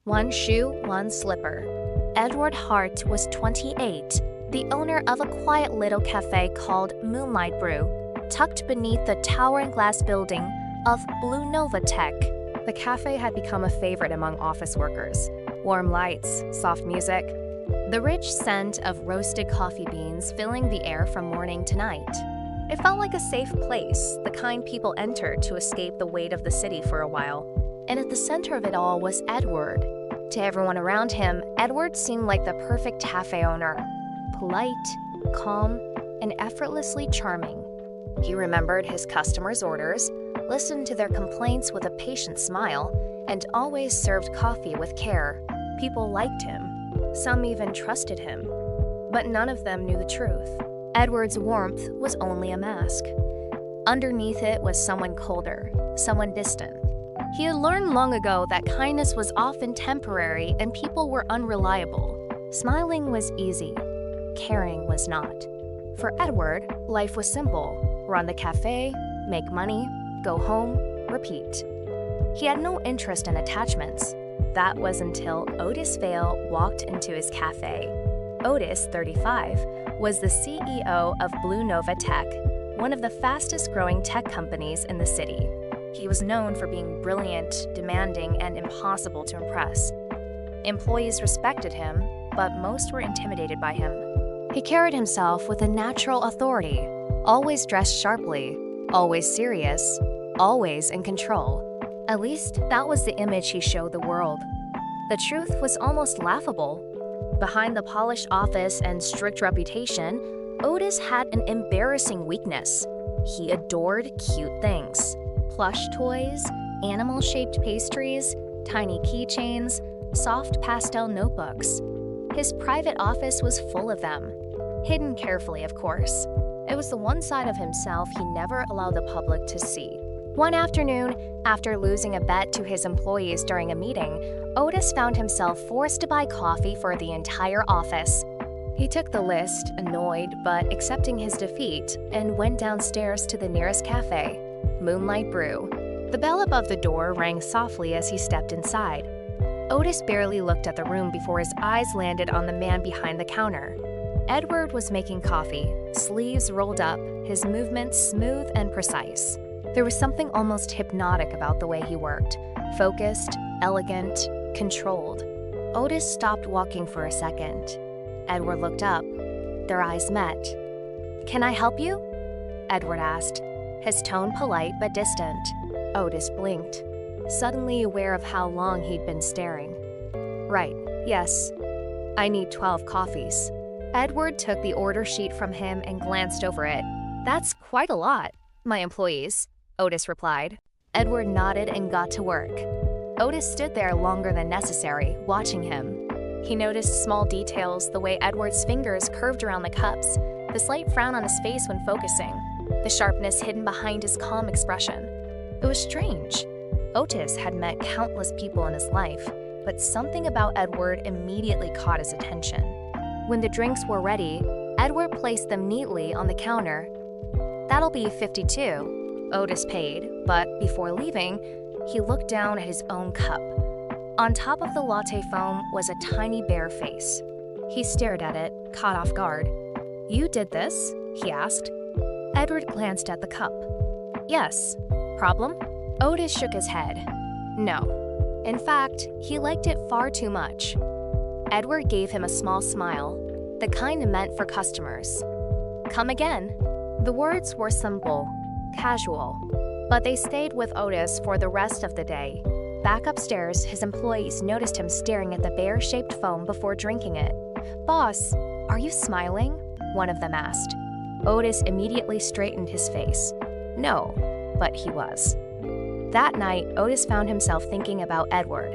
One shoe, one slipper. Edward Hart was 28, the owner of a quiet little cafe called Moonlight Brew, tucked beneath the towering glass building of BOYLOVE Tech. The cafe had become a favorite among office workers. Warm lights, soft music, the rich scent of roasted coffee beans filling the air from morning to night. It felt like a safe place, the kind people entered to escape the weight of the city for a while. And at the center of it all was Edward. To everyone around him, Edward seemed like the perfect cafe owner. Polite, calm, and effortlessly charming. He remembered his customers' orders, listened to their complaints with a patient smile, and always served coffee with care. People liked him. Some even trusted him. But none of them knew the truth. Edward's warmth was only a mask. Underneath it was someone colder, someone distant. He had learned long ago that kindness was often temporary and people were unreliable. Smiling was easy. Caring was not. For Edward, life was simple. Run the cafe, make money, go home, repeat. He had no interest in attachments. That was until Otis Vale walked into his cafe. Otis, 35, was the CEO of BOYLOVE Tech, one of the fastest-growing tech companies in the city. He was known for being brilliant, demanding, and impossible to impress. Employees respected him, but most were intimidated by him. He carried himself with a natural authority, always dressed sharply, always serious, always in control. At least that was the image he showed the world. The truth was almost laughable. Behind the polished office and strict reputation, Otis had an embarrassing weakness. He adored cute things. Plush toys, animal-shaped pastries, tiny keychains, soft pastel notebooks. His private office was full of them. Hidden carefully, of course. It was the one side of himself he never allowed the public to see. One afternoon, after losing a bet to his employees during a meeting, Otis found himself forced to buy coffee for the entire office. He took the list, annoyed but accepting his defeat, and went downstairs to the nearest cafe, Moonlight Brew. The bell above the door rang softly as he stepped inside. Otis barely looked at the room before his eyes landed on the man behind the counter. Edward was making coffee, sleeves rolled up, his movements smooth and precise. There was something almost hypnotic about the way he worked, focused, elegant, controlled. Otis stopped walking for a second. Edward looked up. Their eyes met. "Can I help you?" Edward asked, his tone polite but distant. Otis blinked, suddenly aware of how long he'd been staring. "Right, yes. I need 12 coffees." Edward took the order sheet from him and glanced over it. "That's quite a lot, my employees," Otis replied. Edward nodded and got to work. Otis stood there longer than necessary, watching him. He noticed small details, the way Edward's fingers curved around the cups, the slight frown on his face when focusing, the sharpness hidden behind his calm expression. It was strange. Otis had met countless people in his life, but something about Edward immediately caught his attention. When the drinks were ready, Edward placed them neatly on the counter. "That'll be 52, Otis paid, but before leaving, he looked down at his own cup. On top of the latte foam was a tiny bare face. He stared at it, caught off guard. "You did this?" he asked. Edward glanced at the cup. "Yes. Problem?" Otis shook his head. "No. In fact, he liked it far too much." Edward gave him a small smile, the kind meant for customers. "Come again." The words were simple, casual, but they stayed with Otis for the rest of the day. Back upstairs, his employees noticed him staring at the bear-shaped foam before drinking it. "Boss, are you smiling?" one of them asked. Otis immediately straightened his face. No, but he was. That night, Otis found himself thinking about Edward.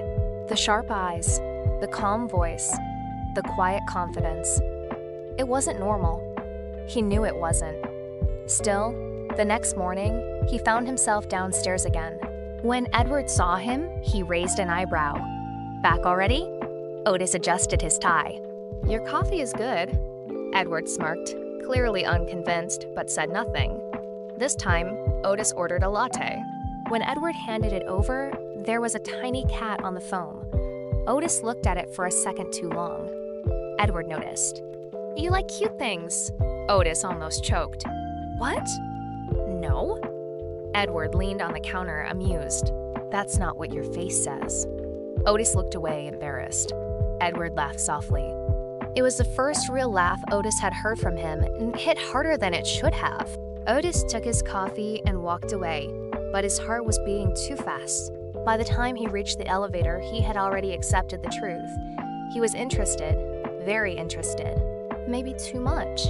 The sharp eyes, the calm voice, the quiet confidence. It wasn't normal. He knew it wasn't. Still, the next morning, he found himself downstairs again. When Edward saw him, he raised an eyebrow. "Back already?" Otis adjusted his tie. "Your coffee is good." Edward smirked, clearly unconvinced, but said nothing. This time, Otis ordered a latte. When Edward handed it over, there was a tiny cat on the foam. Otis looked at it for a second too long. Edward noticed. "You like cute things." Otis almost choked. "What?" "No." Edward leaned on the counter, amused. "That's not what your face says." Otis looked away, embarrassed. Edward laughed softly. It was the first real laugh Otis had heard from him, and hit harder than it should have. Otis took his coffee and walked away, but his heart was beating too fast. By the time he reached the elevator, he had already accepted the truth. He was interested, very interested, maybe too much.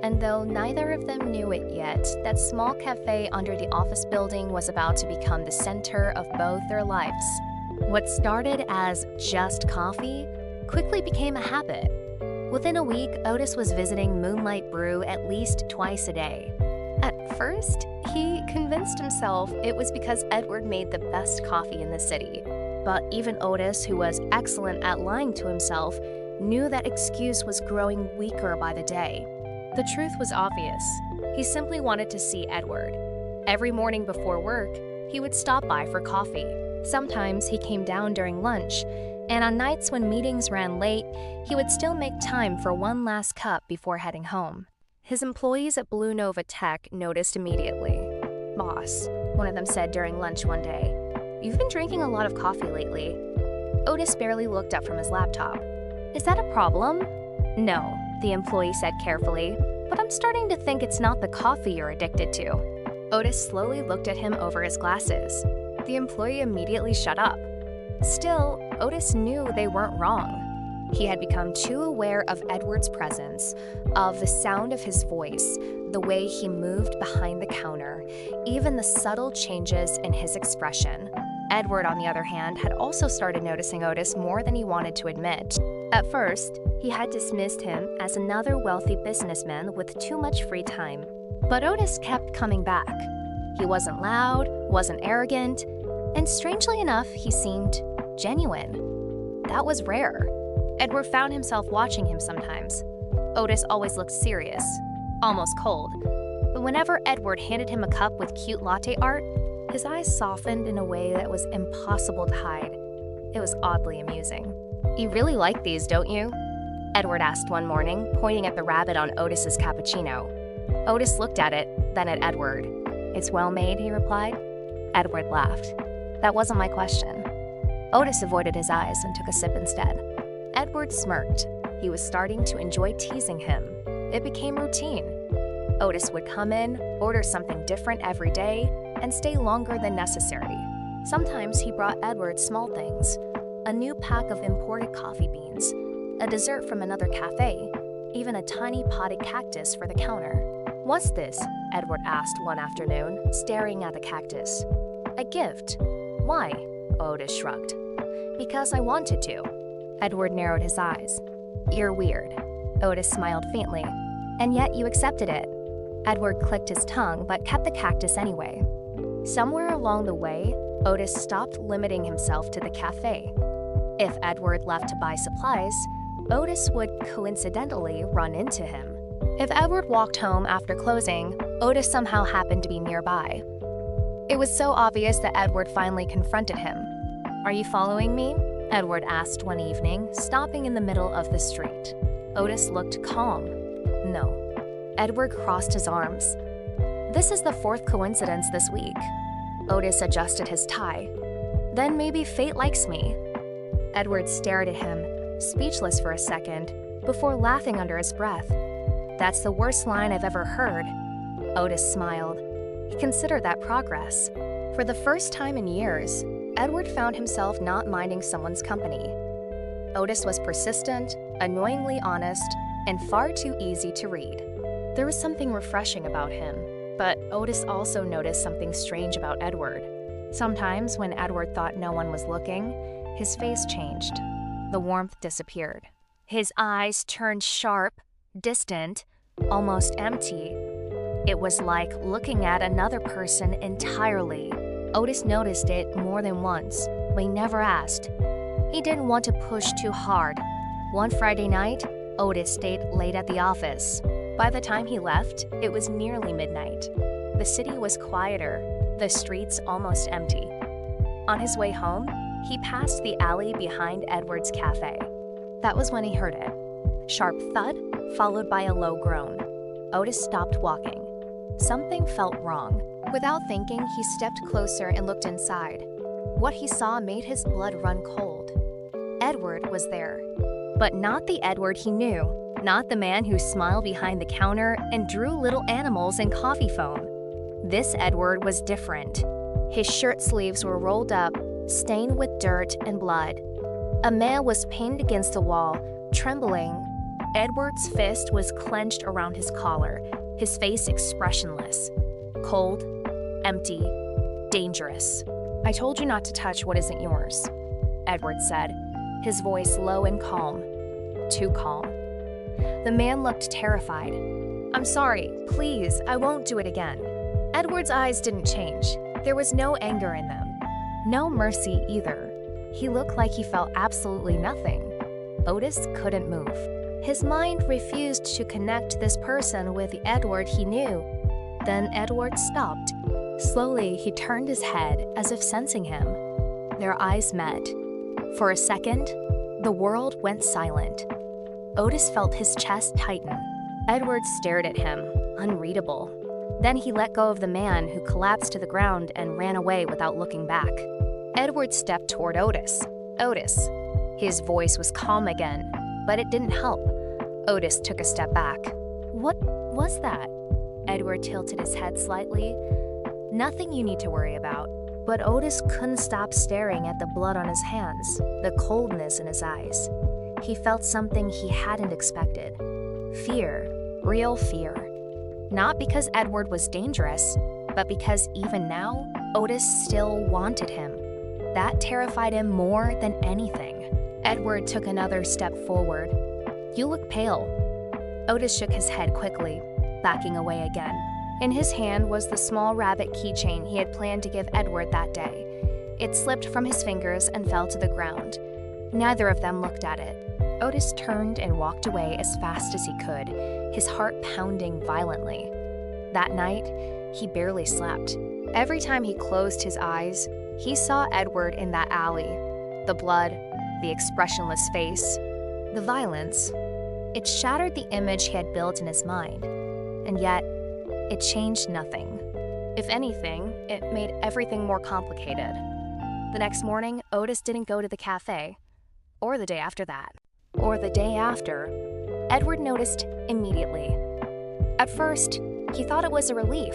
And though neither of them knew it yet, that small cafe under the office building was about to become the center of both their lives. What started as just coffee quickly became a habit. Within a week, Otis was visiting Moonlight Brew at least twice a day. At first, he convinced himself it was because Edward made the best coffee in the city. But even Otis, who was excellent at lying to himself, knew that excuse was growing weaker by the day. The truth was obvious. He simply wanted to see Edward. Every morning before work, he would stop by for coffee. Sometimes he came down during lunch, and on nights when meetings ran late, he would still make time for one last cup before heading home. His employees at Blue Nova Tech noticed immediately. "Boss," one of them said during lunch one day, "you've been drinking a lot of coffee lately." Otis barely looked up from his laptop. "Is that a problem?" "No," the employee said carefully, "but I'm starting to think it's not the coffee you're addicted to." Otis slowly looked at him over his glasses. The employee immediately shut up. Still, Otis knew they weren't wrong. He had become too aware of Edward's presence, of the sound of his voice, the way he moved behind the counter, even the subtle changes in his expression. Edward, on the other hand, had also started noticing Otis more than he wanted to admit. At first, he had dismissed him as another wealthy businessman with too much free time. But Otis kept coming back. He wasn't loud, wasn't arrogant, and strangely enough, he seemed genuine. That was rare. Edward found himself watching him sometimes. Otis always looked serious, almost cold. But whenever Edward handed him a cup with cute latte art, his eyes softened in a way that was impossible to hide. It was oddly amusing. "You really like these, don't you?" Edward asked one morning, pointing at the rabbit on Otis's cappuccino. Otis looked at it, then at Edward. "It's well made," he replied. Edward laughed. "That wasn't my question." Otis avoided his eyes and took a sip instead. Edward smirked. He was starting to enjoy teasing him. It became routine. Otis would come in, order something different every day, and stay longer than necessary. Sometimes he brought Edward small things, a new pack of imported coffee beans, a dessert from another cafe, even a tiny potted cactus for the counter. "What's this?" Edward asked one afternoon, staring at the cactus. "A gift." "Why?" Otis shrugged. "Because I wanted to." Edward narrowed his eyes. "You're weird." Otis smiled faintly. "And yet you accepted it." Edward clicked his tongue but kept the cactus anyway. Somewhere along the way, Otis stopped limiting himself to the cafe. If Edward left to buy supplies, Otis would coincidentally run into him. If Edward walked home after closing, Otis somehow happened to be nearby. It was so obvious that Edward finally confronted him. "Are you following me?" Edward asked one evening, stopping in the middle of the street. Otis looked calm. "No." Edward crossed his arms. "This is the fourth coincidence this week." Otis adjusted his tie. "Then maybe fate likes me." Edward stared at him, speechless for a second, before laughing under his breath. "That's the worst line I've ever heard." Otis smiled. He considered that progress. For the first time in years, Edward found himself not minding someone's company. Otis was persistent, annoyingly honest, and far too easy to read. There was something refreshing about him, but Otis also noticed something strange about Edward. Sometimes, when Edward thought no one was looking, his face changed. The warmth disappeared. His eyes turned sharp, distant, almost empty. It was like looking at another person entirely. Otis noticed it more than once, but he never asked. He didn't want to push too hard. One Friday night, Otis stayed late at the office. By the time he left, it was nearly midnight. The city was quieter, the streets almost empty. On his way home, He passed the alley behind Edward's cafe. That was when he heard it. Sharp thud, followed by a low groan. Otis stopped walking. Something felt wrong. Without thinking, he stepped closer and looked inside. What he saw made his blood run cold. Edward was there. But not the Edward he knew. Not the man who smiled behind the counter and drew little animals in coffee foam. This Edward was different. His shirt sleeves were rolled up, stained with dirt and blood. A man was pinned against the wall, trembling. Edward's fist was clenched around his collar, his face expressionless. Cold, empty, dangerous. "I told you not to touch what isn't yours," Edward said, his voice low and calm. Too calm. The man looked terrified. "I'm sorry, please, I won't do it again." Edward's eyes didn't change. There was no anger in them. No mercy either. He looked like he felt absolutely nothing. Otis couldn't move. His mind refused to connect this person with the Edward he knew. Then Edward stopped. Slowly, he turned his head as if sensing him. Their eyes met. For a second, the world went silent. Otis felt his chest tighten. Edward stared at him, unreadable. Then he let go of the man, who collapsed to the ground and ran away without looking back. Edward stepped toward Otis. "Otis." His voice was calm again, but it didn't help. Otis took a step back. "What was that?" Edward tilted his head slightly. "Nothing you need to worry about." But Otis couldn't stop staring at the blood on his hands, the coldness in his eyes. He felt something he hadn't expected. Fear, real fear. Not because Edward was dangerous, but because even now, Otis still wanted him. That terrified him more than anything. Edward took another step forward. "You look pale." Otis shook his head quickly, backing away again. In his hand was the small rabbit keychain he had planned to give Edward that day. It slipped from his fingers and fell to the ground. Neither of them looked at it. Otis turned and walked away as fast as he could, his heart pounding violently. That night, he barely slept. Every time he closed his eyes, he saw Edward in that alley. The blood, the expressionless face, the violence. It shattered the image he had built in his mind. And yet, it changed nothing. If anything, it made everything more complicated. The next morning, Otis didn't go to the cafe. Or the day after that. Or the day after. Edward noticed immediately. At first, he thought it was a relief.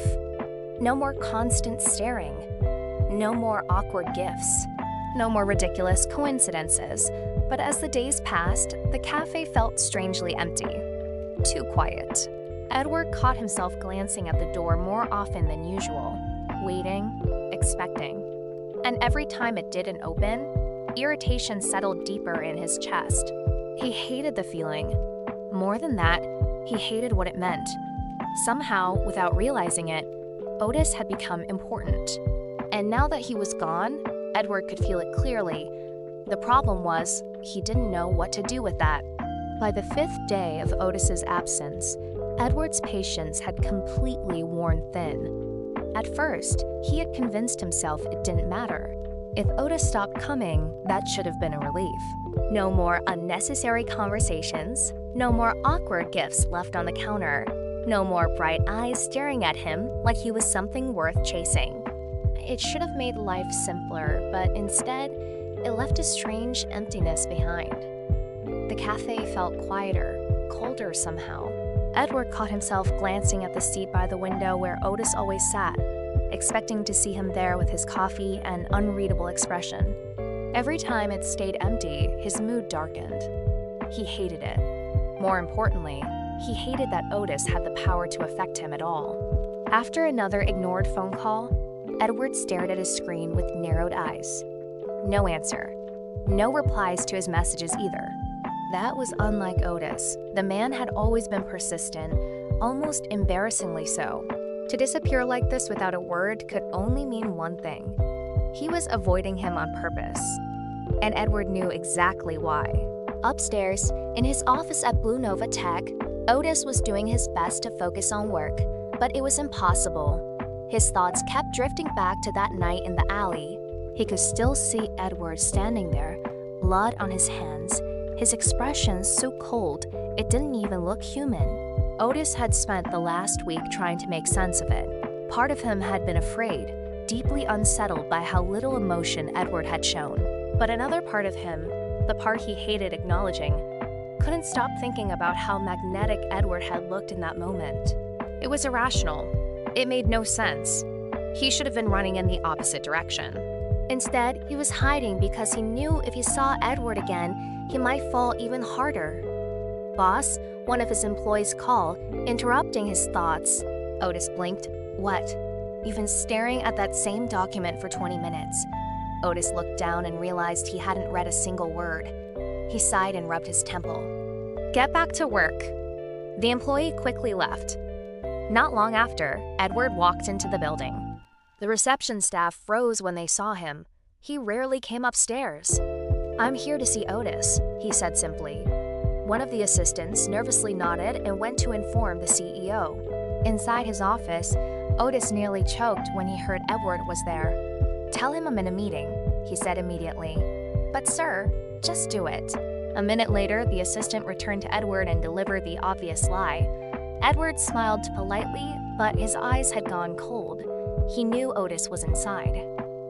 No more constant staring. No more awkward gifts. No more ridiculous coincidences. But as the days passed, the cafe felt strangely empty. Too quiet. Edward caught himself glancing at the door more often than usual, waiting, expecting. And every time it didn't open, irritation settled deeper in his chest. He hated the feeling. More than that, he hated what it meant. Somehow, without realizing it, Otis had become important. And now that he was gone, Edward could feel it clearly. The problem was, he didn't know what to do with that. By the 5th day of Otis's absence, Edward's patience had completely worn thin. At first, he had convinced himself it didn't matter. If Otis stopped coming, that should have been a relief. No more unnecessary conversations, no more awkward gifts left on the counter, no more bright eyes staring at him like he was something worth chasing. It should have made life simpler, but instead, it left a strange emptiness behind. The cafe felt quieter, colder somehow. Edward caught himself glancing at the seat by the window where Otis always sat, expecting to see him there with his coffee and unreadable expression. Every time it stayed empty, his mood darkened. He hated it. More importantly, he hated that Otis had the power to affect him at all. After another ignored phone call, Edward stared at his screen with narrowed eyes. No answer. No replies to his messages either. That was unlike Otis. The man had always been persistent, almost embarrassingly so. To disappear like this without a word could only mean one thing. He was avoiding him on purpose. And Edward knew exactly why. Upstairs, in his office at Blue Nova Tech, Otis was doing his best to focus on work, but it was impossible. His thoughts kept drifting back to that night in the alley. He could still see Edward standing there, blood on his hands, his expression so cold it didn't even look human. Otis had spent the last week trying to make sense of it. Part of him had been afraid, deeply unsettled by how little emotion Edward had shown. But another part of him, the part he hated acknowledging, couldn't stop thinking about how magnetic Edward had looked in that moment. It was irrational. It made no sense. He should have been running in the opposite direction. Instead, he was hiding because he knew if he saw Edward again, he might fall even harder. Boss, one of his employees called, interrupting his thoughts. Otis blinked. What? You've been staring at that same document for 20 minutes. Otis looked down and realized he hadn't read a single word. He sighed and rubbed his temple. Get back to work. The employee quickly left. Not long after, Edward walked into the building. The reception staff froze when they saw him. He rarely came upstairs. I'm here to see Otis, he said simply. One of the assistants nervously nodded and went to inform the CEO. Inside his office, Otis nearly choked when he heard Edward was there. Tell him I'm in a meeting, he said immediately. But sir, just do it. A minute later, the assistant returned to Edward and delivered the obvious lie. Edward smiled politely, but his eyes had gone cold. He knew Otis was inside.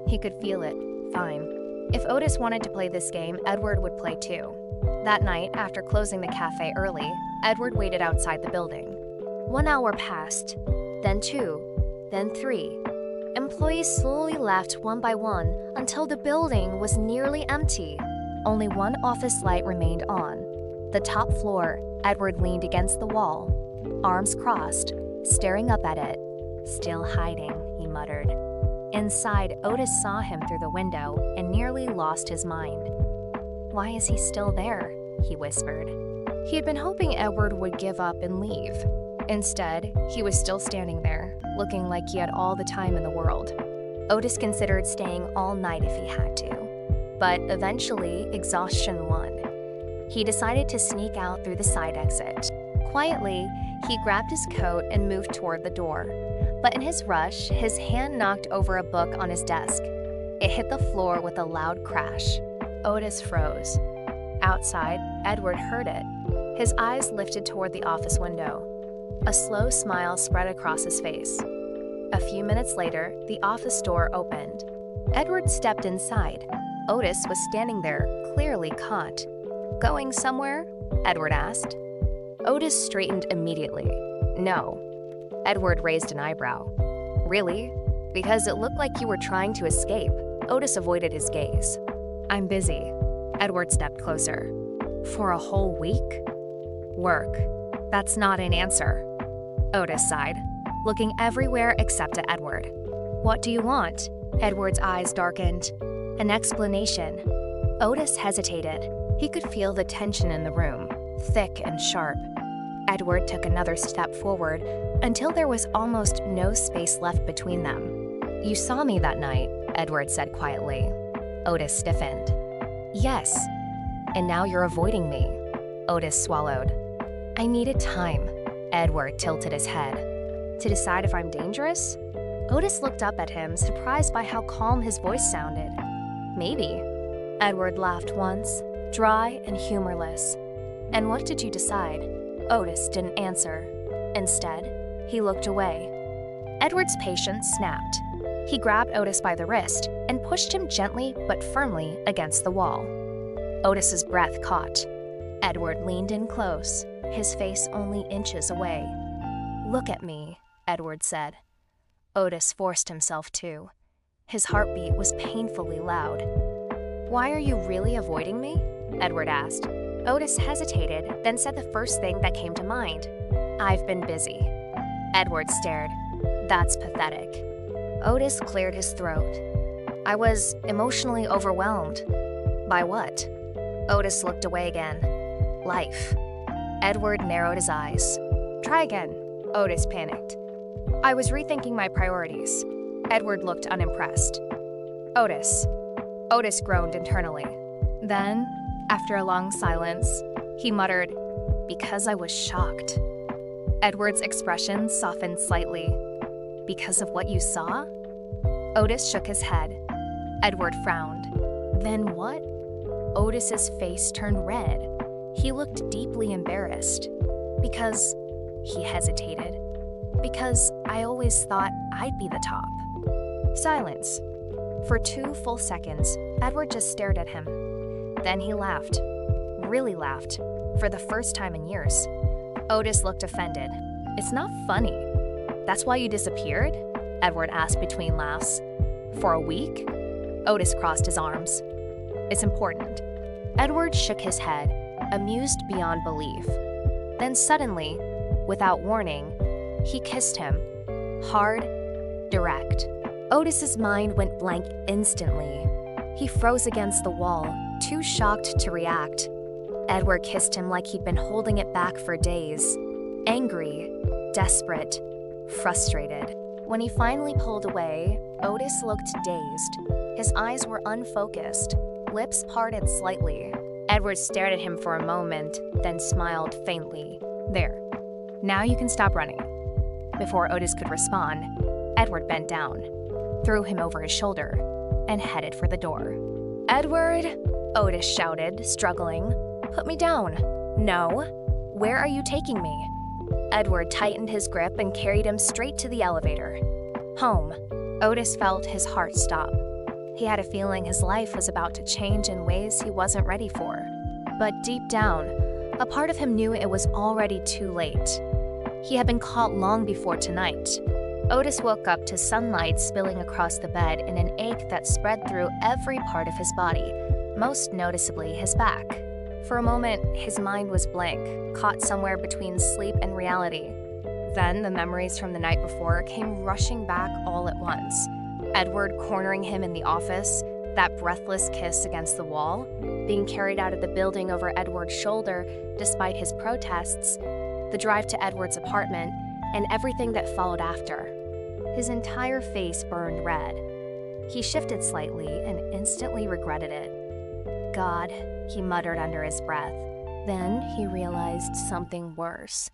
He could feel it. Fine. If Otis wanted to play this game, Edward would play too. That night, after closing the cafe early, Edward waited outside the building. 1 hour passed, then 2, then 3. Employees slowly left one by one until the building was nearly empty. Only one office light remained on. The top floor, Edward leaned against the wall, arms crossed, staring up at it. Still hiding, he muttered. Inside, Otis saw him through the window and nearly lost his mind. Why is he still there? He whispered. He had been hoping Edward would give up and leave. Instead, he was still standing there, looking like he had all the time in the world. Otis considered staying all night if he had to. But eventually, exhaustion won. He decided to sneak out through the side exit. Quietly, he grabbed his coat and moved toward the door. But in his rush, his hand knocked over a book on his desk. It hit the floor with a loud crash. Otis froze. Outside, Edward heard it. His eyes lifted toward the office window. A slow smile spread across his face. A few minutes later, the office door opened. Edward stepped inside. Otis was standing there, clearly caught. Going somewhere? Edward asked. Otis straightened immediately. No. Edward raised an eyebrow. Really? Because it looked like you were trying to escape. Otis avoided his gaze. I'm busy. Edward stepped closer. For a whole week? Work. That's not an answer. Otis sighed, looking everywhere except at Edward. What do you want? Edward's eyes darkened. An explanation. Otis hesitated. He could feel the tension in the room, thick and sharp. Edward took another step forward until there was almost no space left between them. You saw me that night, Edward said quietly. Otis stiffened. Yes. And now you're avoiding me. Otis swallowed. I needed time. Edward tilted his head. To decide if I'm dangerous? Otis looked up at him, surprised by how calm his voice sounded. Maybe. Edward laughed once, dry and humorless. And what did you decide? Otis didn't answer. Instead, he looked away. Edward's patience snapped. He grabbed Otis by the wrist and pushed him gently but firmly against the wall. Otis's breath caught. Edward leaned in close, his face only inches away. Look at me, Edward said. Otis forced himself to. His heartbeat was painfully loud. Why are you really avoiding me? Edward asked. Otis hesitated, then said the first thing that came to mind. I've been busy. Edward stared. That's pathetic. Otis cleared his throat. I was emotionally overwhelmed. By what? Otis looked away again. Life. Edward narrowed his eyes. Try again. Otis panicked. I was rethinking my priorities. Edward looked unimpressed. Otis. Otis groaned internally. Then, after a long silence, he muttered, because I was shocked. Edward's expression softened slightly. Because of what you saw? Otis shook his head. Edward frowned. Then what? Otis's face turned red. He looked deeply embarrassed. Because he hesitated. Because I always thought I'd be the top. Silence. For 2 full seconds, Edward just stared at him. Then he laughed. Really laughed. For the first time in years. Otis looked offended. It's not funny. That's why you disappeared? Edward asked between laughs. For a week? Otis crossed his arms. It's important. Edward shook his head, amused beyond belief. Then suddenly, without warning, he kissed him. Hard, direct. Otis's mind went blank instantly. He froze against the wall, too shocked to react. Edward kissed him like he'd been holding it back for days. Angry, desperate, frustrated. When he finally pulled away, Otis looked dazed. His eyes were unfocused, lips parted slightly. Edward stared at him for a moment, then smiled faintly. There. Now you can stop running. Before Otis could respond, Edward bent down, threw him over his shoulder, and headed for the door. Edward, Otis shouted, struggling. Put me down. No. Where are you taking me? Edward tightened his grip and carried him straight to the elevator. Home. Otis felt his heart stop. He had a feeling his life was about to change in ways he wasn't ready for. But deep down, a part of him knew it was already too late. He had been caught long before tonight. Otis woke up to sunlight spilling across the bed in an ache that spread through every part of his body, most noticeably his back. For a moment, his mind was blank, caught somewhere between sleep and reality. Then the memories from the night before came rushing back all at once. Edward cornering him in the office, that breathless kiss against the wall, being carried out of the building over Edward's shoulder despite his protests, the drive to Edward's apartment, and everything that followed after. His entire face burned red. He shifted slightly and instantly regretted it. God, he muttered under his breath. Then he realized something worse.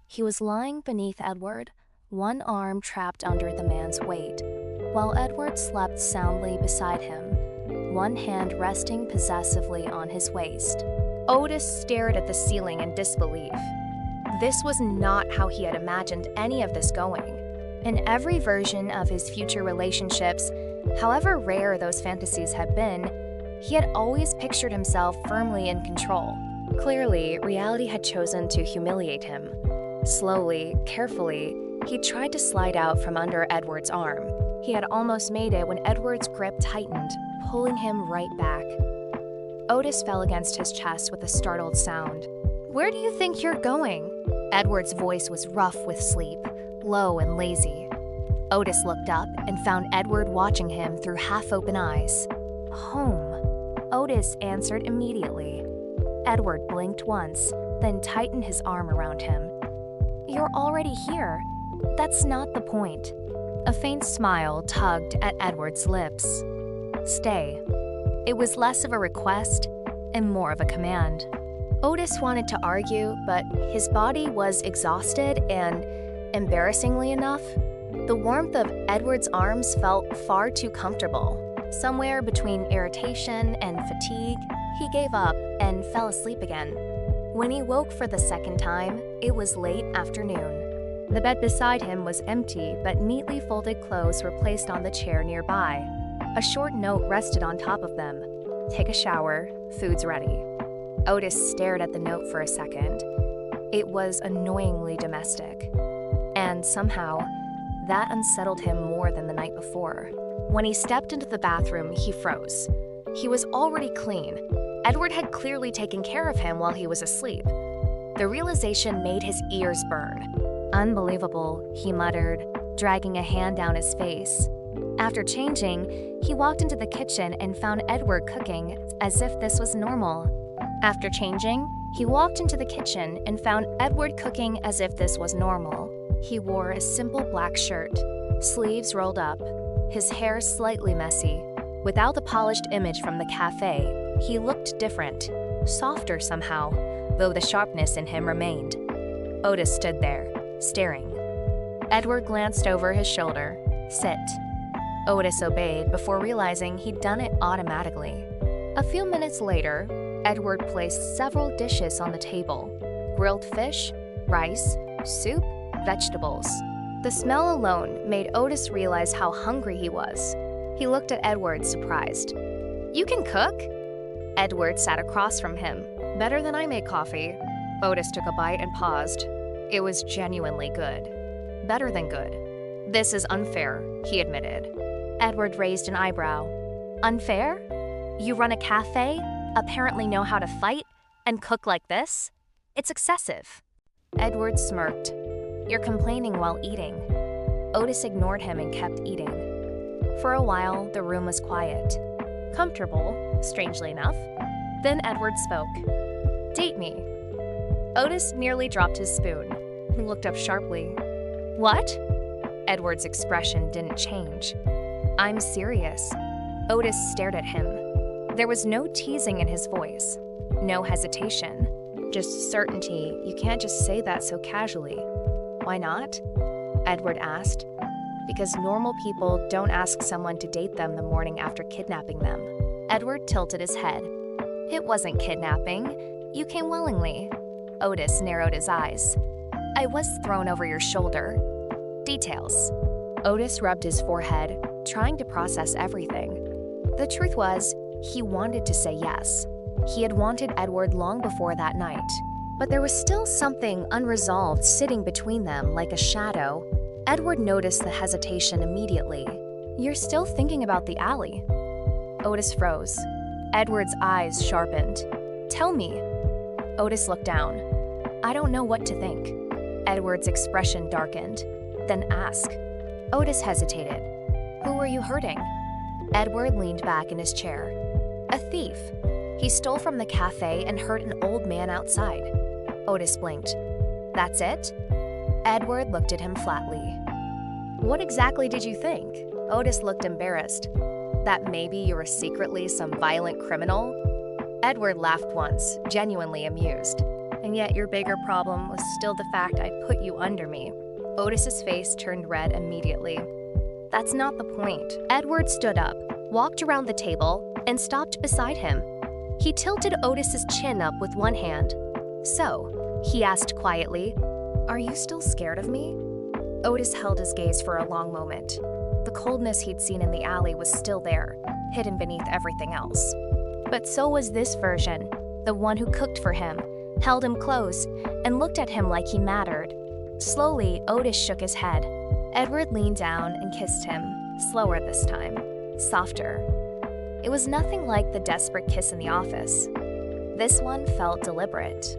He was lying beneath Edward, one arm trapped under the man's weight, while Edward slept soundly beside him, one hand resting possessively on his waist. Otis stared at the ceiling in disbelief. This was not how he had imagined any of this going. In every version of his future relationships, however rare those fantasies had been, he had always pictured himself firmly in control. Clearly, reality had chosen to humiliate him. Slowly, carefully, he tried to slide out from under Edward's arm. He had almost made it when Edward's grip tightened, pulling him right back. Otis fell against his chest with a startled sound. Where do you think you're going? Edward's voice was rough with sleep, low and lazy. Otis looked up and found Edward watching him through half-open eyes. Home. Otis answered immediately. Edward blinked once, then tightened his arm around him. You're already here. That's not the point. A faint smile tugged at Edward's lips. Stay. It was less of a request and more of a command. Otis wanted to argue, but his body was exhausted and, embarrassingly enough, the warmth of Edward's arms felt far too comfortable. Somewhere between irritation and fatigue, he gave up and fell asleep again. When he woke for the second time, it was late afternoon. The bed beside him was empty, but neatly folded clothes were placed on the chair nearby. A short note rested on top of them. Take a shower, food's ready. Otis stared at the note for a second. It was annoyingly domestic. And somehow, that unsettled him more than the night before. When he stepped into the bathroom, he froze. He was already clean. Edward had clearly taken care of him while he was asleep. The realization made his ears burn. Unbelievable, he muttered, dragging a hand down his face. After changing, he walked into the kitchen and found Edward cooking as if this was normal. After changing, he walked into the kitchen and found Edward cooking as if this was normal. He wore a simple black shirt, sleeves rolled up, his hair slightly messy. Without the polished image from the cafe, he looked different, softer somehow, though the sharpness in him remained. Otis stood there, staring. Edward glanced over his shoulder. Sit. Otis obeyed before realizing he'd done it automatically. A few minutes later, Edward placed several dishes on the table: grilled fish, rice, soup, vegetables. The smell alone made Otis realize how hungry he was. He looked at Edward, surprised. "You can cook?" Edward sat across from him. "Better than I make coffee." Otis took a bite and paused. It was genuinely good. Better than good. "This is unfair," he admitted. Edward raised an eyebrow. "Unfair? You run a cafe, apparently know how to fight, and cook like this? It's excessive." Edward smirked. "You're complaining while eating." Otis ignored him and kept eating. For a while, the room was quiet. Comfortable, strangely enough. Then Edward spoke. "Date me." Otis nearly dropped his spoon. He looked up sharply. "What?" Edward's expression didn't change. "I'm serious." Otis stared at him. There was no teasing in his voice, no hesitation, just certainty. "You can't just say that so casually." "Why not?" Edward asked. "Because normal people don't ask someone to date them the morning after kidnapping them." Edward tilted his head. "It wasn't kidnapping. You came willingly." Otis narrowed his eyes. "I was thrown over your shoulder." "Details." Otis rubbed his forehead, trying to process everything. The truth was, he wanted to say yes. He had wanted Edward long before that night. But there was still something unresolved sitting between them like a shadow. Edward noticed the hesitation immediately. "You're still thinking about the alley." Otis froze. Edward's eyes sharpened. "Tell me." Otis looked down. "I don't know what to think." Edward's expression darkened. "Then ask." Otis hesitated. "Who were you hurting?" Edward leaned back in his chair. "A thief. He stole from the cafe and hurt an old man outside." Otis blinked. "That's it?" Edward looked at him flatly. "What exactly did you think?" Otis looked embarrassed. "That maybe you were secretly some violent criminal?" Edward laughed once, genuinely amused. "And yet your bigger problem was still the fact I put you under me." Otis's face turned red immediately. "That's not the point." Edward stood up, walked around the table, and stopped beside him. He tilted Otis's chin up with one hand. "So," he asked quietly, "are you still scared of me?" Otis held his gaze for a long moment. The coldness he'd seen in the alley was still there, hidden beneath everything else. But so was this version, the one who cooked for him, held him close, and looked at him like he mattered. Slowly, Otis shook his head. Edward leaned down and kissed him, slower this time, softer. It was nothing like the desperate kiss in the office. This one felt deliberate,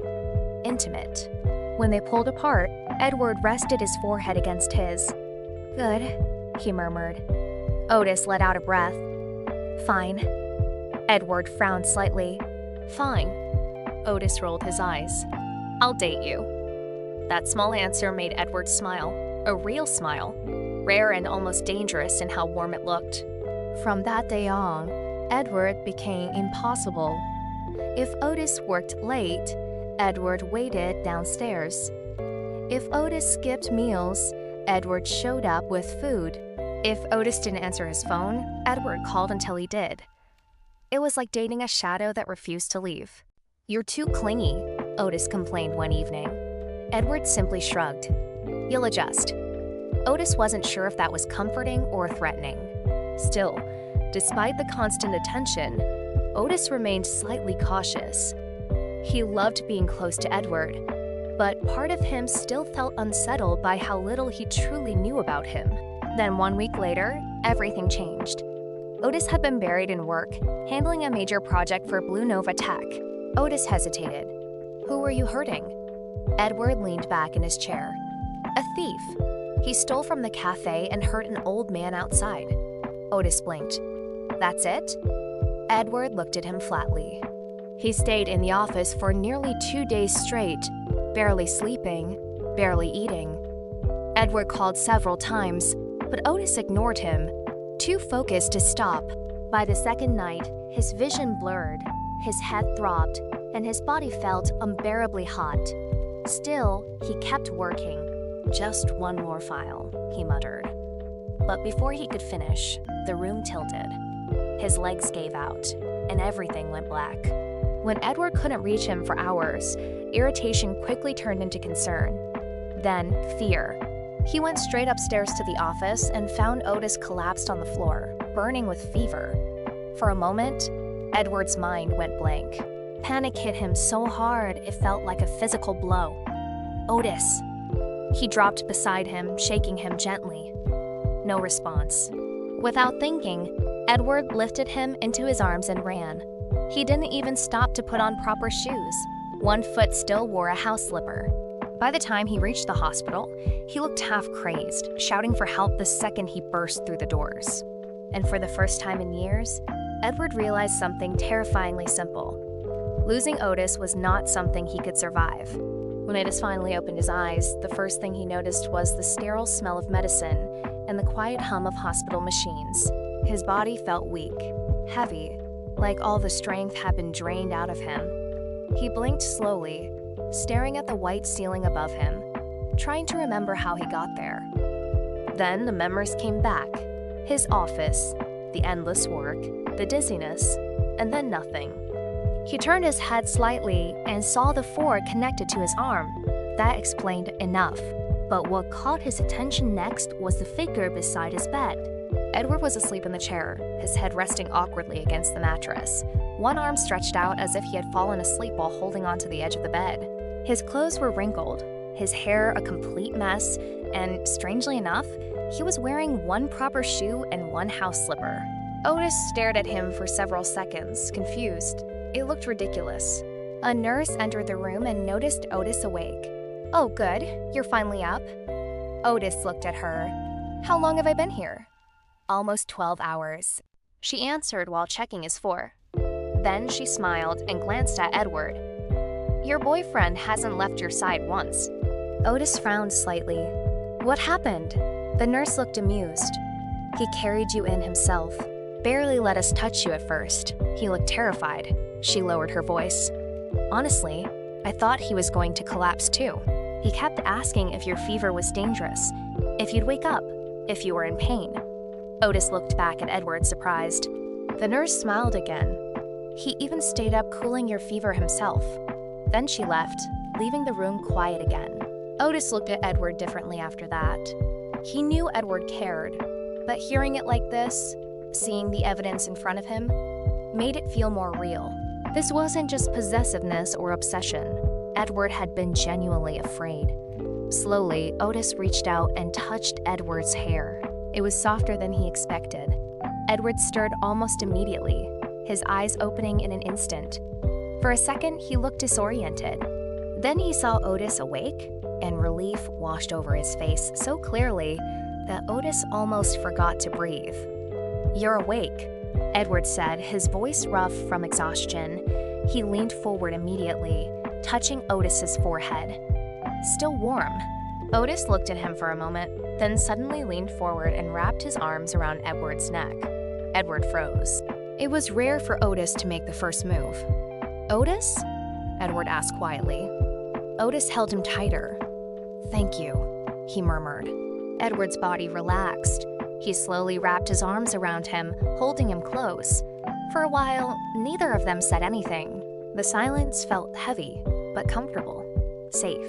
intimate. When they pulled apart, Edward rested his forehead against his. "Good," he murmured. Otis let out a breath. "Fine." Edward frowned slightly. "Fine." Otis rolled his eyes. "I'll date you." That small answer made Edward smile, a real smile, rare and almost dangerous in how warm it looked. From that day on, Edward became impossible. If Otis worked late, Edward waited downstairs. If Otis skipped meals, Edward showed up with food. If Otis didn't answer his phone, Edward called until he did. It was like dating a shadow that refused to leave. "You're too clingy," Otis complained one evening. Edward simply shrugged. "You'll adjust." Otis wasn't sure if that was comforting or threatening. Still, despite the constant attention, Otis remained slightly cautious. He loved being close to Edward, but part of him still felt unsettled by how little he truly knew about him. Then 1 week later, everything changed. Otis had been buried in work, handling a major project for Blue Nova Tech. Otis hesitated. "Who were you hurting?" Edward leaned back in his chair. "A thief. He stole from the cafe and hurt an old man outside." Otis blinked. "That's it?" Edward looked at him flatly. He stayed in the office for nearly 2 days straight, barely sleeping, barely eating. Edward called several times, but Otis ignored him, too focused to stop. By the second night, his vision blurred, his head throbbed, and his body felt unbearably hot. Still, he kept working. "Just one more file," he muttered. But before he could finish, the room tilted. His legs gave out, and everything went black. When Edward couldn't reach him for hours, irritation quickly turned into concern. Then, fear. He went straight upstairs to the office and found Otis collapsed on the floor, burning with fever. For a moment, Edward's mind went blank. Panic hit him so hard it felt like a physical blow. Otis. He dropped beside him, shaking him gently. No response. Without thinking, Edward lifted him into his arms and ran. He didn't even stop to put on proper shoes. One foot still wore a house slipper. By the time he reached the hospital, he looked half crazed, shouting for help the second he burst through the doors. And for the first time in years, Edward realized something terrifyingly simple. Losing Otis was not something he could survive. When Otis finally opened his eyes, the first thing he noticed was the sterile smell of medicine and the quiet hum of hospital machines. His body felt weak, heavy, like all the strength had been drained out of him. He blinked slowly, staring at the white ceiling above him, trying to remember how he got there. Then the memories came back. His office, the endless work, the dizziness, and then nothing. He turned his head slightly and saw the fork connected to his arm. That explained enough. But what caught his attention next was the figure beside his bed. Edward was asleep in the chair, his head resting awkwardly against the mattress, one arm stretched out as if he had fallen asleep while holding onto the edge of the bed. His clothes were wrinkled, his hair a complete mess, and strangely enough, he was wearing one proper shoe and one house slipper. Otis stared at him for several seconds, confused. It looked ridiculous. A nurse entered the room and noticed Otis awake. "Oh, good. You're finally up." Otis looked at her. "How long have I been here?" "Almost 12 hours." She answered while checking his fork. Then she smiled and glanced at Edward. "Your boyfriend hasn't left your side once." Otis frowned slightly. "What happened?" The nurse looked amused. "He carried you in himself. Barely let us touch you at first. He looked terrified." She lowered her voice. "Honestly, I thought he was going to collapse too. He kept asking if your fever was dangerous, if you'd wake up, if you were in pain." Otis looked back at Edward, surprised. The nurse smiled again. "He even stayed up cooling your fever himself." Then she left, leaving the room quiet again. Otis looked at Edward differently after that. He knew Edward cared, but hearing it like this, seeing the evidence in front of him, made it feel more real. This wasn't just possessiveness or obsession. Edward had been genuinely afraid. Slowly, Otis reached out and touched Edward's hair. It was softer than he expected. Edward stirred almost immediately, his eyes opening in an instant. For a second, he looked disoriented. Then he saw Otis awake, and relief washed over his face so clearly that Otis almost forgot to breathe. "You're awake," Edward said, his voice rough from exhaustion. He leaned forward immediately, touching Otis's forehead. "Still warm." Otis looked at him for a moment, then suddenly leaned forward and wrapped his arms around Edward's neck. Edward froze. It was rare for Otis to make the first move. "Otis?" Edward asked quietly. Otis held him tighter. "Thank you," he murmured. Edward's body relaxed. He slowly wrapped his arms around him, holding him close. For a while, neither of them said anything. The silence felt heavy, but comfortable, safe.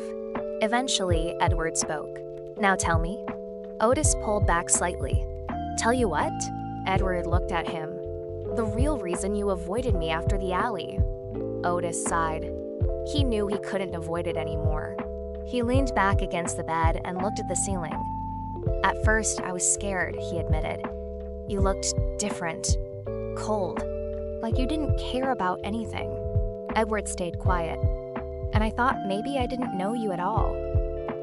Eventually, Edward spoke. "Now tell me." Otis pulled back slightly. "Tell you what?" Edward looked at him. "The real reason you avoided me after the alley." Otis sighed. He knew he couldn't avoid it anymore. He leaned back against the bed and looked at the ceiling. "At first, I was scared," he admitted. "You looked different, cold, like you didn't care about anything." Edward stayed quiet. "And I thought maybe I didn't know you at all."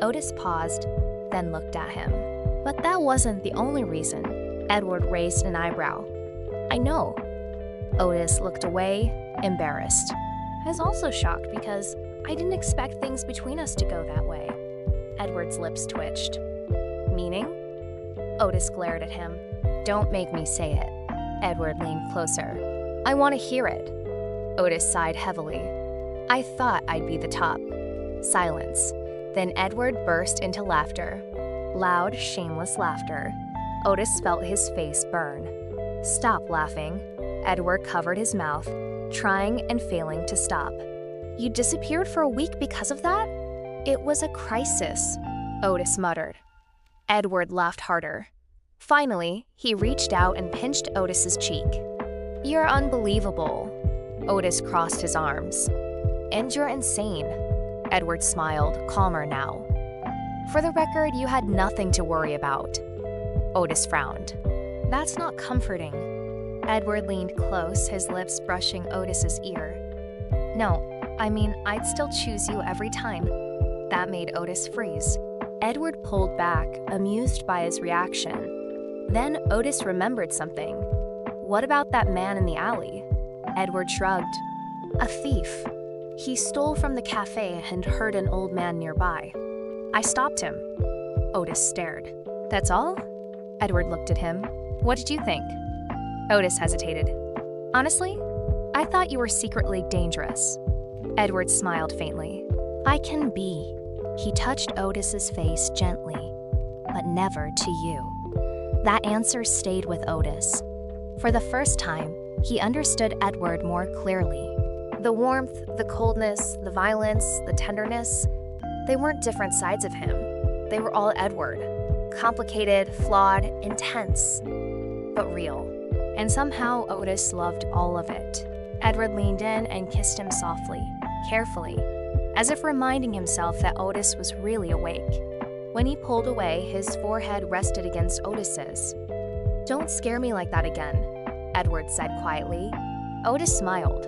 Otis paused, then looked at him. "But that wasn't the only reason." Edward raised an eyebrow. "I know." Otis looked away, embarrassed. I was also shocked because I didn't expect things between us to go that way. Edward's lips twitched. "Meaning?" Otis glared at him. "Don't make me say it." Edward leaned closer. "I want to hear it." Otis sighed heavily. "I thought I'd be the top." Silence. Then Edward burst into laughter. Loud, shameless laughter. Otis felt his face burn. "Stop laughing." Edward covered his mouth, trying and failing to stop. "You disappeared for a week because of that?" "It was a crisis," Otis muttered. Edward laughed harder. Finally, he reached out and pinched Otis's cheek. "You're unbelievable." Otis crossed his arms. "And you're insane." Edward smiled, calmer now. "For the record, you had nothing to worry about." Otis frowned. "That's not comforting." Edward leaned close, his lips brushing Otis's ear. "No, I mean, I'd still choose you every time." That made Otis freeze. Edward pulled back, amused by his reaction. Then Otis remembered something. "What about that man in the alley?" Edward shrugged. "A thief. He stole from the cafe and hurt an old man nearby. I stopped him." Otis stared. "That's all?" Edward looked at him. "What did you think?" Otis hesitated. "Honestly, I thought you were secretly dangerous." Edward smiled faintly. "I can be." He touched Otis's face gently, "but never to you." That answer stayed with Otis. For the first time, he understood Edward more clearly. The warmth, the coldness, the violence, the tenderness, they weren't different sides of him. They were all Edward. Complicated, flawed, intense, but real. And somehow Otis loved all of it. Edward leaned in and kissed him softly, carefully, as if reminding himself that Otis was really awake. When he pulled away, his forehead rested against Otis's. "Don't scare me like that again," Edward said quietly. Otis smiled.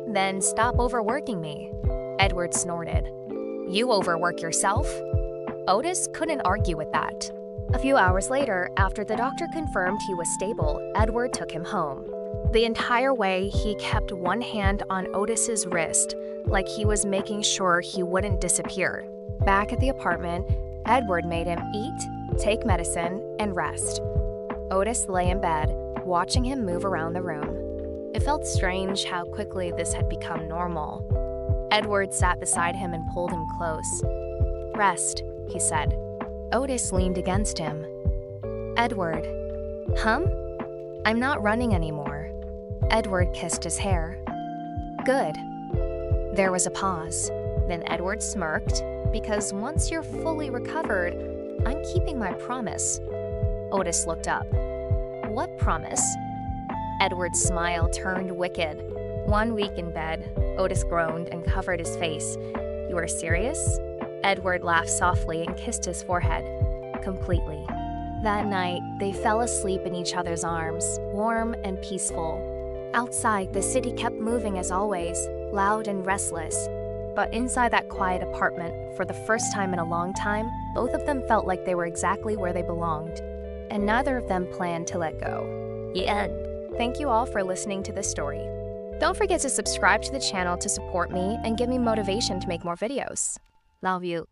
"Then stop overworking me." Edward snorted. "You overwork yourself?" Otis couldn't argue with that. A few hours later, after the doctor confirmed he was stable, Edward took him home. The entire way, he kept one hand on Otis's wrist, like he was making sure he wouldn't disappear. Back at the apartment, Edward made him eat, take medicine, and rest. Otis lay in bed, watching him move around the room. It felt strange how quickly this had become normal. Edward sat beside him and pulled him close. "Rest," he said. Otis leaned against him. "Edward." I'm not running anymore." Edward kissed his hair. "Good." There was a pause. Then Edward smirked, "Because once you're fully recovered, I'm keeping my promise." Otis looked up. "What promise?" Edward's smile turned wicked. 1 week in bed, Otis groaned and covered his face. "You are serious?" Edward laughed softly and kissed his forehead. "Completely." That night, they fell asleep in each other's arms, warm and peaceful. Outside, the city kept moving as always, loud and restless. But inside that quiet apartment, for the first time in a long time, both of them felt like they were exactly where they belonged. And neither of them planned to let go. The end. Thank you all for listening to this story. Don't forget to subscribe to the channel to support me and give me motivation to make more videos. Love you.